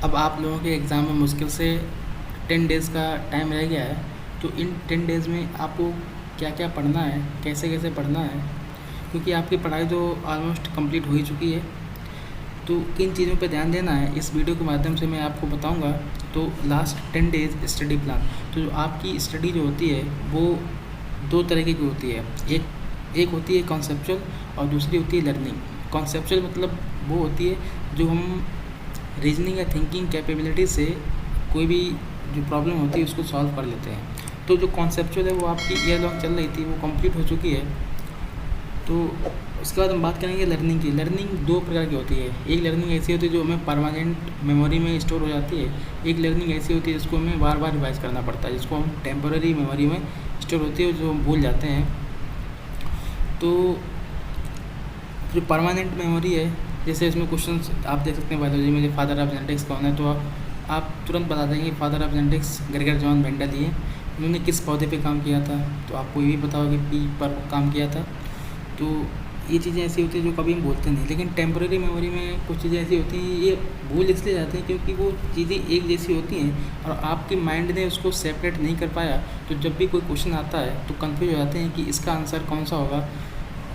अब आप लोगों के एग्ज़ाम में मुश्किल से 10 डेज़ का टाइम रह गया है। तो इन 10 डेज़ में आपको क्या क्या पढ़ना है, कैसे कैसे पढ़ना है, क्योंकि आपकी पढ़ाई तो ऑलमोस्ट कंप्लीट हो ही चुकी है। तो किन चीज़ों पे ध्यान देना है इस वीडियो के माध्यम से मैं आपको बताऊंगा। तो लास्ट 10 डेज़ स्टडी प्लान, तो जो आपकी स्टडी जो होती है वो दो तरीके की होती है। एक होती है कॉन्सेप्चुअल और दूसरी होती है लर्निंग। कॉन्सेप्चुअल मतलब वो होती है जो हम रीजनिंग या थिंकिंग कैपेबिलिटी से कोई भी जो प्रॉब्लम होती है उसको सॉल्व कर लेते हैं। तो जो कॉन्सेप्चुअल है वो आपकी ईयर लॉन्ग चल रही थी, वो कंप्लीट हो चुकी है। तो उसके बाद हम बात करेंगे लर्निंग की। लर्निंग दो प्रकार की होती है। एक लर्निंग ऐसी होती है जो हमें परमानेंट मेमोरी में स्टोर हो जाती है। एक लर्निंग ऐसी होती है जिसको हमें बार बार रिवाइज करना पड़ता है, जिसको हम टेम्पररी मेमोरी में स्टोर होती है, जो हम भूल जाते हैं। तो जो परमानेंट मेमोरी है, जैसे इसमें क्वेश्चन आप देख सकते हैं बायोलॉजी में, जो फादर ऑफ जेनेटिक्स कौन है, तो आप तुरंत बता देंगे father of genetics Gregor John Mendel ही है। उन्होंने किस पौधे पे काम किया था, तो आपको ये भी पता होगा कि पी पर काम किया था। तो ये चीज़ें ऐसी होती हैं जो कभी हम भूलते नहीं। लेकिन टेम्पररी मेमोरी में कुछ चीज़ें ऐसी होती हैं, ये भूल इसलिए जाती हैं क्योंकि वो चीज़ें एक जैसी होती हैं और आपके माइंड ने उसको सेपरेट नहीं कर पाया। तो जब भी कोई क्वेश्चन आता है तो कंफ्यूज हो जाते हैं कि इसका आंसर कौन सा होगा।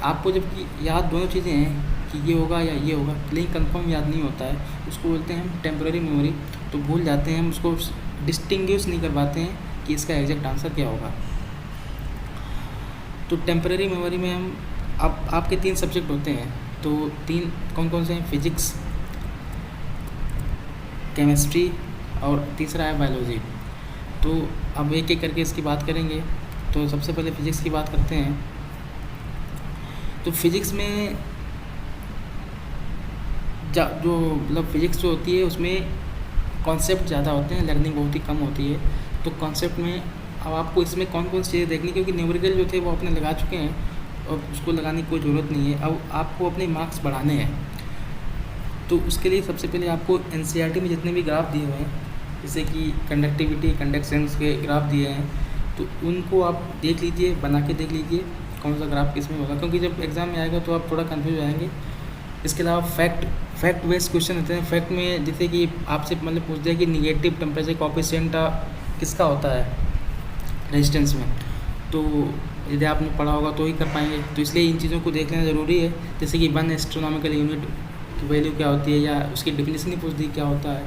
आपको जबकि याद दोनों चीज़ें हैं कि ये होगा या ये होगा, लेकिन कंफर्म याद नहीं होता है, उसको बोलते हैं हम टेम्पररी मेमोरी। तो भूल जाते हैं हम, उसको डिस्टिंग्विश नहीं कर पाते हैं कि इसका एग्जैक्ट आंसर क्या होगा। तो टेम्पररी मेमोरी में हम अब आपके 3 सब्जेक्ट होते हैं। तो 3 कौन कौन से हैं? फिजिक्स, केमिस्ट्री और तीसरा है बायोलॉजी। तो अब एक एक करके इसकी बात करेंगे। तो सबसे पहले फिजिक्स की बात करते हैं। तो फिजिक्स में जो मतलब फिजिक्स जो होती है उसमें कॉन्सेप्ट ज़्यादा होते हैं, लर्निंग बहुत ही कम होती है। तो कॉन्सेप्ट में अब आपको इसमें कौन कौन सी चीज़ें देखनी, क्योंकि न्यूमेरिकल जो थे वो अपने लगा चुके हैं और उसको लगाने की कोई ज़रूरत नहीं है। अब आपको अपने मार्क्स बढ़ाने हैं, तो उसके लिए सबसे पहले आपको एनसीईआरटी में जितने भी ग्राफ दिए हुए हैं, जैसे कि कंडक्टिविटी कंडक्सेंस के ग्राफ दिए हैं, तो उनको आप देख लीजिए, बना के देख लीजिए कौन सा ग्राफ किस में होगा, क्योंकि जब एग्ज़ाम में आएगा तो आप थोड़ा कन्फ्यूज हो जाएंगे। इसके अलावा फैक्ट बेस्ड क्वेश्चन होते हैं। फैक्ट में जैसे कि आपसे मतलब पूछ दिया कि निगेटिव टेम्परेचर कोएफिशिएंट किसका होता है रेजिस्टेंस में, तो यदि आपने पढ़ा होगा तो ही कर पाएंगे। तो इसलिए इन चीज़ों को देख लेना ज़रूरी है। जैसे कि 1 एस्ट्रोनॉमिकल यूनिट की वैल्यू क्या होती है, या उसकी डेफिनेशन ही पूछ दी क्या होता है,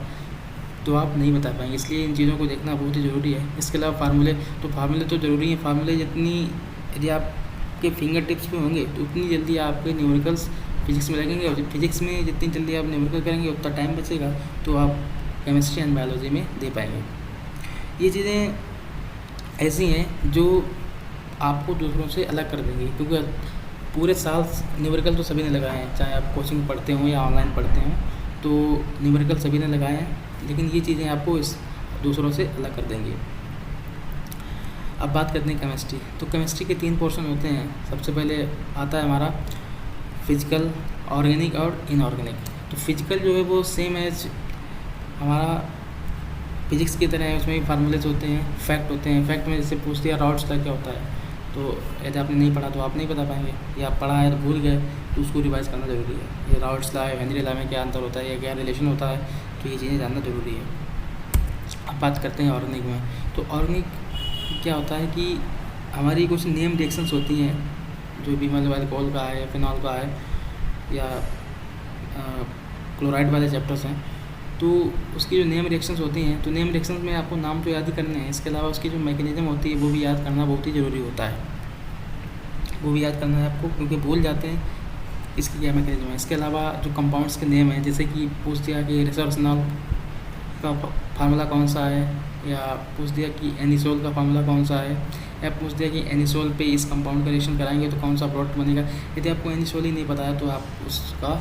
तो आप नहीं बता पाएंगे। इसलिए इन चीज़ों को देखना बहुत ही ज़रूरी है। इसके अलावा फार्मूले तो ज़रूरी हैं। फार्मूले जितनी यदि आपके फिंगर टिप्स पे होंगे तो उतनी जल्दी आपके न्यूमेरिकल्स फिजिक्स में लगेंगे, और फिजिक्स में जितनी जल्दी आप न्यूमेरिकल करेंगे उतना टाइम बचेगा, तो आप केमिस्ट्री एंड बायोलॉजी में दे पाएंगे। ये चीज़ें ऐसी हैं जो आपको दूसरों से अलग कर देंगी, क्योंकि पूरे साल न्यूमेरिकल तो सभी ने लगाए हैं, चाहे आप कोचिंग पढ़ते हों या ऑनलाइन पढ़ते हों, तो न्यूमेरिकल सभी ने लगाए हैं। लेकिन ये चीज़ें आपको इस दूसरों से अलग कर देंगी। अब बात करते हैं केमिस्ट्री। तो केमिस्ट्री के 3 पोर्शन होते हैं। सबसे पहले आता है हमारा फिजिकल, ऑर्गेनिक और इनऑर्गेनिक। तो फिजिकल जो है वो सेम एज हमारा फिजिक्स की तरह है, उसमें भी फार्मूलेज होते हैं, फैक्ट होते हैं। फैक्ट में जैसे पूछ दिया रॉड्स का क्या होता है, तो यदि आपने नहीं पढ़ा तो आप नहीं बता पाएंगे, या आप पढ़ा है तो भूल गए, तो उसको रिवाइज करना ज़रूरी है। ये रॉड्स ला है, हेनरी ला में क्या अंतर होता है या क्या रिलेशन होता है, तो ये चीज़ें जानना ज़रूरी है। अब बात करते हैं ऑर्गेनिक में। तो ऑर्गेनिक क्या होता है कि हमारी कुछ नेम रिएक्शंस होती हैं, जो भी मतलब अल्कोहल का है, फिनॉल का है, या क्लोराइड वाले चैप्टर्स हैं, तो उसकी जो नेम रिएक्शंस होती हैं, तो नेम रिएक्शंस में आपको नाम तो याद ही करने हैं। इसके अलावा उसकी जो मैकेनिज्म होती है वो भी याद करना बहुत ही ज़रूरी होता है। वो भी याद करना है आपको, क्योंकि भूल जाते हैं इसकी क्या मैकेनिज्म है। इसके अलावा जो कंपाउंड्स के नेम हैं, जैसे कि पूछ दिया कि रेसोर्सनॉल का फार्मूला कौन सा है, या पूछ दिया कि एनिसोल का फार्मूला कौन सा है, या पूछ दिया कि एनिसोल पे इस कंपाउंड का रिएक्शन कराएंगे तो कौन सा प्रोडक्ट बनेगा। यदि आपको एनिसोल ही नहीं पता है तो आप उसका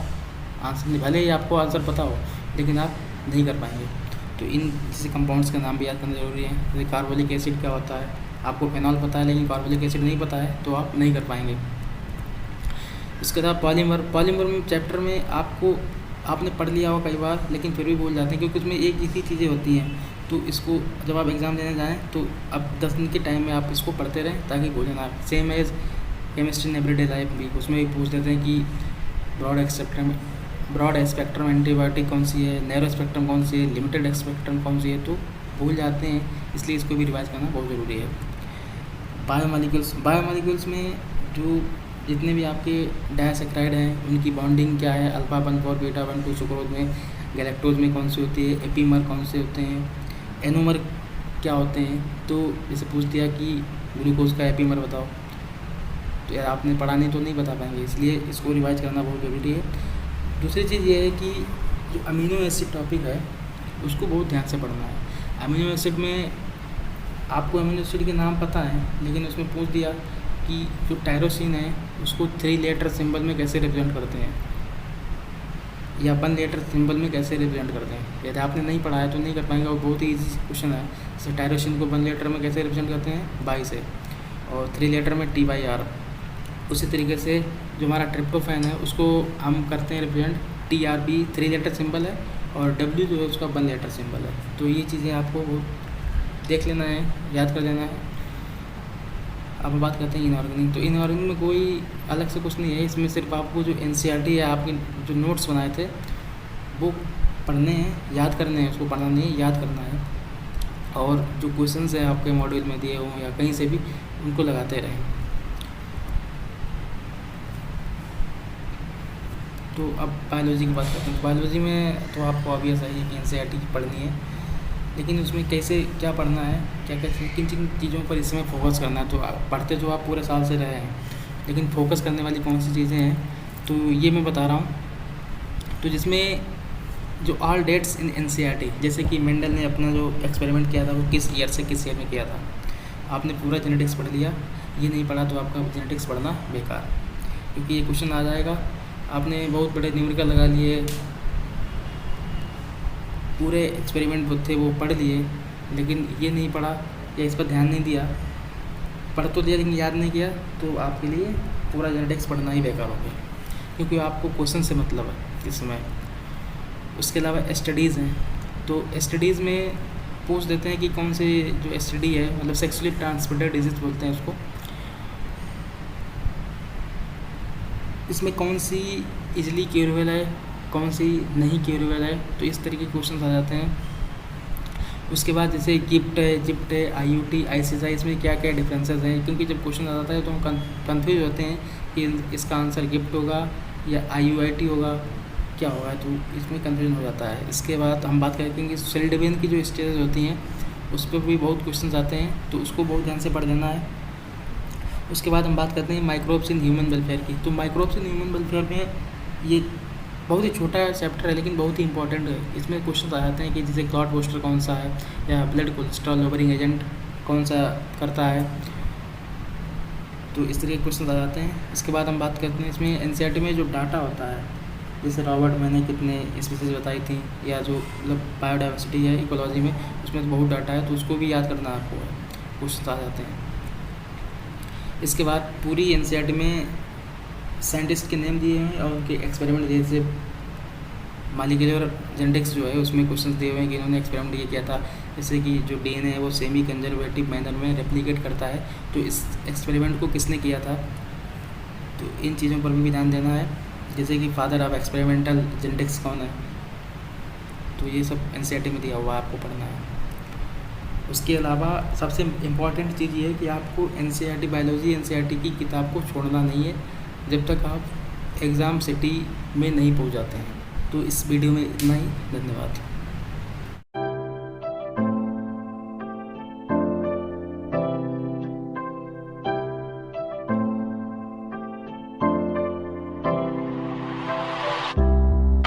आंसर नहीं, भले ही आपको आंसर पता हो लेकिन आप नहीं कर पाएंगे। तो इन जैसे कंपाउंड्स का नाम भी याद करना ज़रूरी है। जैसे कार्बोलिक एसिड क्या होता है, आपको फिनॉल पता है लेकिन कार्बोलिक एसिड नहीं पता है, तो आप नहीं कर पाएंगे। इसके बाद पॉलीमर में चैप्टर में आपने पढ़ लिया होगा कई बार, लेकिन फिर भी भूल जाते हैं, क्योंकि उसमें एक जैसी चीज़ें होती हैं। तो इसको जब आप एग्ज़ाम देने जाएँ तो अब 10 दिन के टाइम में आप इसको पढ़ते रहें ताकि भूलें ना। Same as chemistry in everyday life भी, उसमें भी पूछ देते हैं कि ब्रॉड एक्सेप्टर में ब्रॉड स्पेक्ट्रम एंटीबायोटिक कौन सी है, नैरो स्पेक्ट्रम कौन सी है, लिमिटेड स्पेक्ट्रम कौन सी है, तो भूल जाते हैं, इसलिए इसको भी रिवाइज करना बहुत ज़रूरी है। बायोमोलिक्यूल्स में जो जितने भी आपके डायसेक्राइड हैं उनकी बॉन्डिंग क्या है, अल्फा 1 बीटा 1 सुक्रोज में, गैलेक्टोज में कौन सी होती है, एपीमर कौन से होते हैं, एनोमर क्या होते हैं। तो जैसे पूछ दिया कि ग्लूकोज का एपीमर बताओ, तो यार आपने पढ़ा नहीं तो नहीं बता पाएंगे, इसलिए इसको रिवाइज करना बहुत ज़रूरी है। दूसरी चीज़ ये है कि जो अमीनो एसिड टॉपिक है उसको बहुत ध्यान से पढ़ना है। अमीनो एसिड में आपको अमीनो एसिड के नाम पता है, लेकिन उसमें पूछ दिया कि जो टायरोसिन है उसको 3 लेटर सिंबल में कैसे रिप्रेजेंट करते हैं, या 1 लेटर सिंबल में कैसे रिप्रेजेंट करते हैं। यदि आपने नहीं पढ़ा है तो नहीं कर पाएंगे, और बहुत ही ईजी क्वेश्चन है। जैसे टायरोसिन को 1 लेटर में कैसे रिप्रेजेंट करते हैं, बाई से, और 3 लेटर में TR। उसी तरीके से जो हमारा ट्रिप्टोफैन है उसको हम करते हैं रिप्रेजेंट TRB 3 लेटर सिंबल है, और W जो है उसका 1 लेटर सिंबल है। तो ये चीज़ें आपको देख लेना है, याद कर लेना है। अब बात करते हैं इनऑर्गेनिक। तो इनऑर्गेनिक में कोई अलग से कुछ नहीं है, इसमें सिर्फ आपको जो NCERT है, आपके जो नोट्स बनाए थे वो पढ़ने हैं, याद करने हैं, उसको पढ़ना नहीं है, याद करना है। और जो क्वेश्चंस हैं आपके मॉड्यूल में दिए हों या कहीं से भी, उनको लगाते रहें। तो अब बायोलॉजी की बात करते हैं। बायोलॉजी में तो आपको ऑब्वियस है कि NCERT की पढ़नी है, लेकिन उसमें कैसे क्या पढ़ना है, क्या क्या किन किन चीज़ों पर इसमें फोकस करना है। तो पढ़ते जो आप पूरे साल से रहे हैं, लेकिन फोकस करने वाली कौन सी चीज़ें हैं, तो ये मैं बता रहा हूँ। तो जिसमें जो ऑल डेट्स इन NCERT, जैसे कि मेंडल ने अपना जो एक्सपेरिमेंट किया था वो किस ईयर से किस ईयर में किया था। आपने पूरा जेनेटिक्स पढ़ लिया, ये नहीं पढ़ा तो आपका जेनेटिक्स पढ़ना बेकार, क्योंकि ये क्वेश्चन आ जाएगा। आपने बहुत बड़े न्यूमेरिकल लगा लिए, पूरे एक्सपेरिमेंट थे वो पढ़ लिए, लेकिन ये नहीं पढ़ा या इस पर ध्यान नहीं दिया, पढ़ तो लिया लेकिन याद नहीं किया, तो आपके लिए पूरा जेनेटिक्स पढ़ना ही बेकार हो गया, क्योंकि आपको क्वेश्चन से मतलब है इस समय। उसके अलावा स्टडीज़ हैं, तो स्टडीज़ में पूछ देते हैं कि कौन से जो STD है, मतलब सेक्सुअली ट्रांसमिटेड डिजीज़ बोलते हैं उसको, इसमें कौन सी इजीली क्यूरेबल है, कौन सी नहीं क्यूरेबल है। तो इस तरीके के क्वेश्चन आ जाते हैं। उसके बाद जैसे गिफ्ट है, जिप्ट है, IUT, ICSI, इसमें क्या क्या डिफरेंसेस हैं, क्योंकि जब क्वेश्चन आ जाता है तो हम कंफ्यूज होते हैं कि इसका आंसर गिफ्ट होगा या IUIT होगा, क्या होगा, तो इसमें कंफ्यूजन हो जाता है। इसके बाद हम बात करेंगे कि सेल डिवीजन की जो स्टेजेस होती हैं उस पर भी बहुत क्वेश्चन आते हैं, तो उसको बहुत ध्यान से पढ़ लेना है। उसके बाद हम बात करते हैं माइक्रोब्स इन ह्यूमन वेलफेयर की। तो माइक्रोब्स इन ह्यूमन वेलफेयर में ये बहुत ही छोटा चैप्टर है, लेकिन बहुत ही इंपॉर्टेंट है। इसमें क्वेश्चन आ जाते हैं कि जैसे क्लॉट बूस्टर कौन सा है, या ब्लड कोलेस्ट्रॉल लोअरिंग एजेंट कौन सा करता है, तो इस तरह के क्वेश्चन आ जाते हैं। इसके बाद हम बात करते हैं इसमें NCERT में जो डाटा होता है, जैसे रॉबर्ट मैंने कितने स्पीसीज बताई थी, या जो मतलब बायोडाइवर्सिटी है इकोलॉजी में, उसमें तो बहुत डाटा है, तो उसको भी याद करना आपको है, क्वेश्चन आ जाते हैं। इसके बाद पूरी NCERT में साइंटिस्ट के नेम दिए हैं और उनके एक्सपेरिमेंट, जैसे मॉलिक्यूलर जेनेटिक्स जो है उसमें क्वेश्चन दिए हुए हैं कि इन्होंने एक्सपेरिमेंट ये किया था, जैसे कि जो DNA है वो सेमी कंजर्वेटिव मैनर में रेप्लिकेट करता है, तो इस एक्सपेरिमेंट को किसने किया था। तो इन चीज़ों पर भी ध्यान देना है, जैसे कि फादर ऑफ एक्सपेरिमेंटल जेनेटिक्स कौन है, तो ये सब NCERT में दिया हुआ आपको पढ़ना है। उसके अलावा सबसे इम्पॉर्टेंट चीज़ ये है कि आपको NCERT बायोलॉजी NCERT की किताब को छोड़ना नहीं है जब तक आप एग्ज़ाम सिटी में नहीं पहुंच जाते हैं। तो इस वीडियो में इतना ही, धन्यवाद।